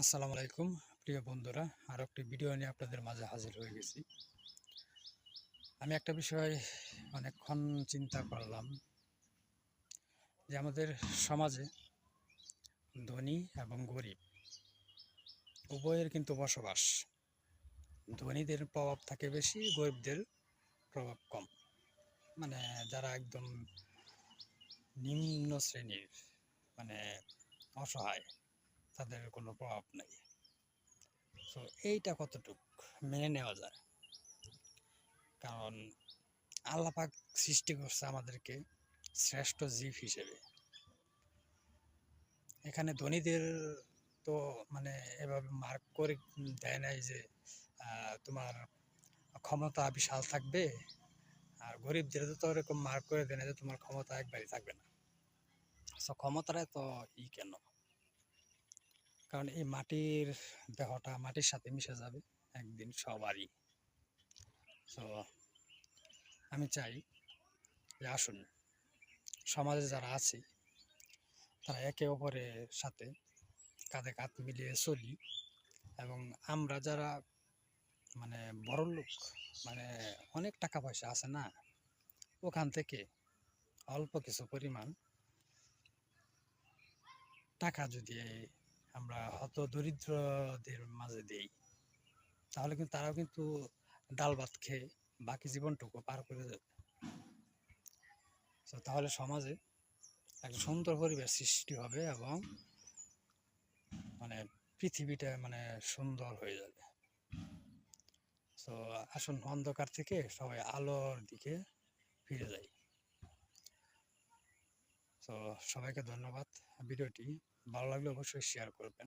আসসালামু আলাইকুম প্রিয় বন্ধুরা, আর একটি ভিডিও নিয়ে আপনাদের মাঝে হাজির হয়ে গেছি। আমি একটা বিষয় অনেকক্ষণ চিন্তা করলাম যে আমাদের সমাজে ধনী এবং গরিব উভয়ের কিন্তু বসবাস। ধনীদের প্রভাব থাকে বেশি, গরিবদের প্রভাব কম। মানে যারা একদম নিম্ন শ্রেণীর, মানে অসহায়, তাদের কোনো প্রভাব নাই। তো এইটা কতটুক মেনে নেওয়া যায়? কারণ আল্লাহ পাক সৃষ্টি করছে আমাদেরকে শ্রেষ্ঠ জীব হিসেবে। এখানে ধনীদের তো মানে এভাবে মার্ক করে দেয় নাই যে তোমার ক্ষমতা বিশাল থাকবে, আর গরিবদের তো এরকম মার্ক করে দেয় না যে তোমার ক্ষমতা একবারই থাকবে না। সো ক্ষমতাটা তো কেন? কারণ এই মাটির দেহটা মাটির সাথে মিশে যাবে একদিন সবারই। তো আমি চাই যে আসুন, সমাজে যারা আছে তারা একে অপরের সাথে কাঁধে কাঁধ মিলিয়ে চলি, এবং আমরা যারা মানে বড়লোক, মানে অনেক টাকা পয়সা আছে না, ওখান থেকে অল্প কিছু পরিমাণ টাকা যদি আমরা হত দরিদ্রদের মাঝে দেই, তাহলে কিন্তু তারাও কিন্তু ডাল ভাত খেয়ে বাকি জীবনটুকু পার করে যাবে। তো তাহলে সমাজে একটা সুন্দর পরিবেশ সৃষ্টি হবে, এবং মানে পৃথিবীটা মানে সুন্দর হয়ে যাবে। তো আসুন, অন্ধকার থেকে সবাই আলোর দিকে ফিরে যাই। তো সবাইকে ধন্যবাদ। ভিডিওটি ভালো লাগলে অবশ্যই শেয়ার করবেন।